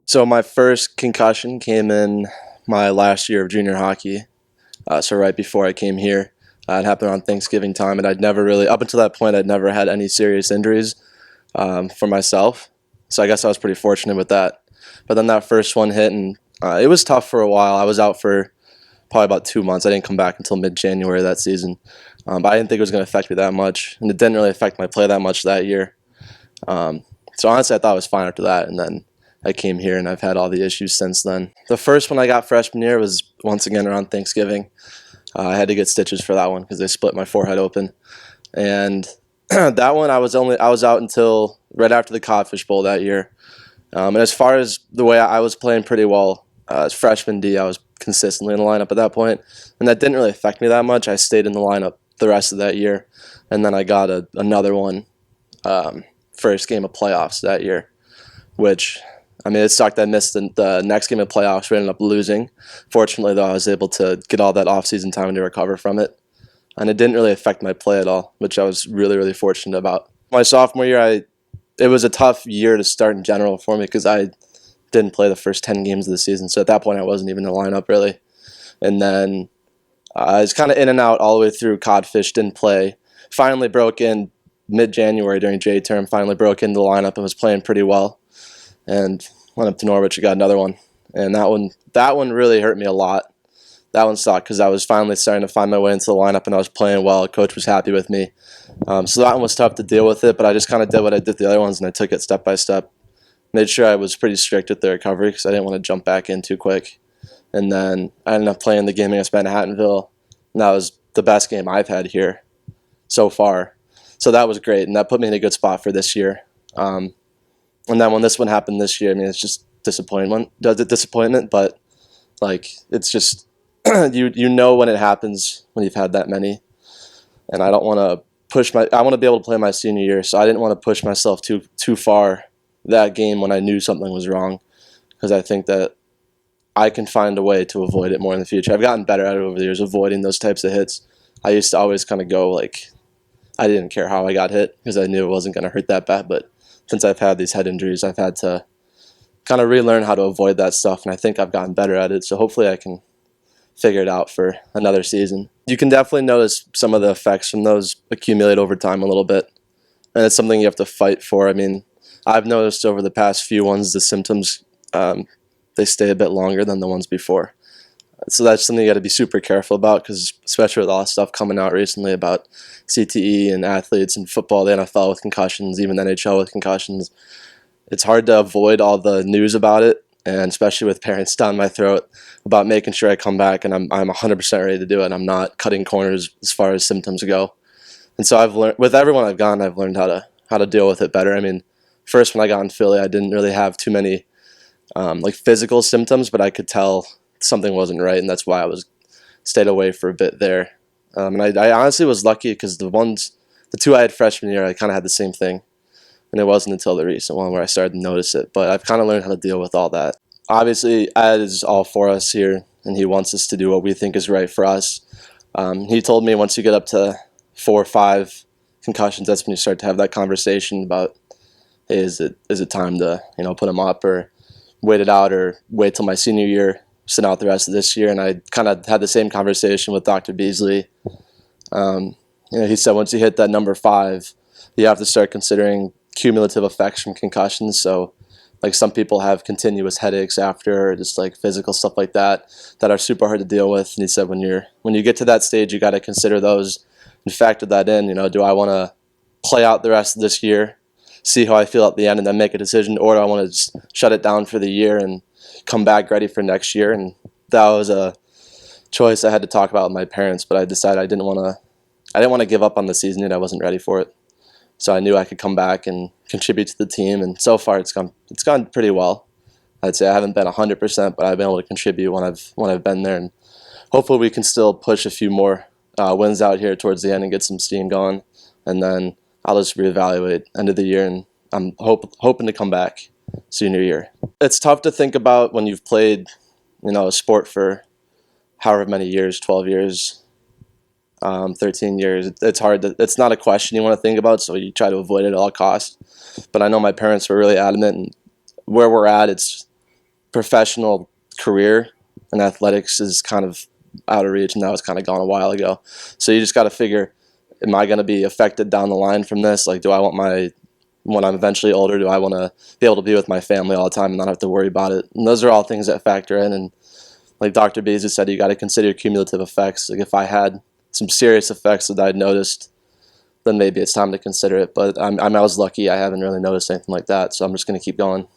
So my first concussion came in my last year of junior hockey. So right before I came here, it happened on Thanksgiving time, and I'd never really, up until that point, I'd never had any serious injuries for myself. So I guess I was pretty fortunate with that. But then that first one hit, and it was tough for a while. I was out for probably about 2 months. I didn't come back until mid-January that season. But I didn't think it was going to affect me that much, and it didn't really affect my play that much that year. So honestly, I thought it was fine after that, and then I came here, and I've had all the issues since then. The first one I got freshman year was once again around Thanksgiving. I had to get stitches for that one because they split my forehead open, and that one I was out until right after the Codfish Bowl that year. And as far as the way I was playing pretty well as freshman D, I was consistently in the lineup at that point, and that didn't really affect me that much. I stayed in the lineup the rest of that year, and then I got another one first game of playoffs that year, which, I mean, it sucked. I missed the next game of playoffs. We ended up losing. Fortunately, though, I was able to get all that off-season time to recover from it, and it didn't really affect my play at all, which I was really, really fortunate about. My sophomore year, it was a tough year to start in general for me because I didn't play the first 10 games of the season, so at that point I wasn't even in the lineup really. And then I was kind of in and out all the way through Codfish, didn't play. Finally broke in mid-January during J term, finally broke into the lineup and was playing pretty well. And went up to Norwich and got another one. And that one really hurt me a lot. That one sucked because I was finally starting to find my way into the lineup and I was playing well. Coach was happy with me. So that one was tough to deal with it, but I just kind of did what I did the other ones, and I took it step by step. Made sure I was pretty strict with the recovery because I didn't want to jump back in too quick. And then I ended up playing the game against Manhattanville, and that was the best game I've had here so far. So that was great, and that put me in a good spot for this year. And then when this one happened this year, I mean, it's just disappointment, but like, it's just you know when it happens when you've had that many, and I don't want to I want to be able to play my senior year, so I didn't want to push myself too far that game when I knew something was wrong, because I think that I can find a way to avoid it more in the future. I've gotten better at it over the years, avoiding those types of hits. I used to always kind of go like, I didn't care how I got hit because I knew it wasn't going to hurt that bad, but since I've had these head injuries, I've had to kind of relearn how to avoid that stuff, and I think I've gotten better at it, so hopefully I can figure it out for another season. You can definitely notice some of the effects from those accumulate over time a little bit, and it's something you have to fight for. I mean, I've noticed over the past few ones, the symptoms, they stay a bit longer than the ones before. So that's something you got to be super careful about, because especially with all the stuff coming out recently about CTE and athletes and football, the NFL with concussions, even the NHL with concussions, it's hard to avoid all the news about it, and especially with parents down my throat about making sure I come back, and I'm 100% ready to do it. I'm not cutting corners as far as symptoms go. And so I've learned, with everyone I've gone, I've learned how to deal with it better. I mean, first when I got in Philly, I didn't really have too many like physical symptoms, but I could tell something wasn't right, and that's why I stayed away for a bit there. And I honestly was lucky because the two I had freshman year, I kind of had the same thing, and it wasn't until the recent one where I started to notice it. But I've kind of learned how to deal with all that. Obviously, Ed is all for us here, and he wants us to do what we think is right for us. He told me once you get up to 4 or 5 concussions, that's when you start to have that conversation about, hey, is it time to put him up, or wait it out, or wait till my senior year, sit out the rest of this year. And I kind of had the same conversation with Dr. Beasley. He said once you hit that number 5, you have to start considering cumulative effects from concussions. So like some people have continuous headaches after, or just like physical stuff like that are super hard to deal with. And he said when you get to that stage, you got to consider those and factor that in. Do I want to play out the rest of this year, see how I feel at the end, and then make a decision, or do I want to just shut it down for the year and come back ready for next year? And that was a choice I had to talk about with my parents, but I decided I didn't want to give up on the season yet. I wasn't ready for it. So I knew I could come back and contribute to the team, and so far it's gone pretty well. I'd say I haven't been 100%, but I've been able to contribute when I've been there, and hopefully we can still push a few more wins out here towards the end and get some steam going, and then I'll just reevaluate end of the year, and I'm hoping to come back senior year. It's tough to think about when you've played, a sport for however many years, 12 years. 13 years. It's hard to, it's not a question you want to think about, so you try to avoid it at all costs. But I know my parents were really adamant, and where we're at, it's professional career, and athletics is kind of out of reach, and that was kind of gone a while ago. So you just got to figure, am I going to be affected down the line from this? Like, do I want when I'm eventually older, do I want to be able to be with my family all the time and not have to worry about it? And those are all things that factor in. And like Dr. Beasley said, you got to consider cumulative effects. Like if I had some serious effects that I'd noticed, then maybe it's time to consider it. But I was lucky. I haven't really noticed anything like that, so I'm just going to keep going.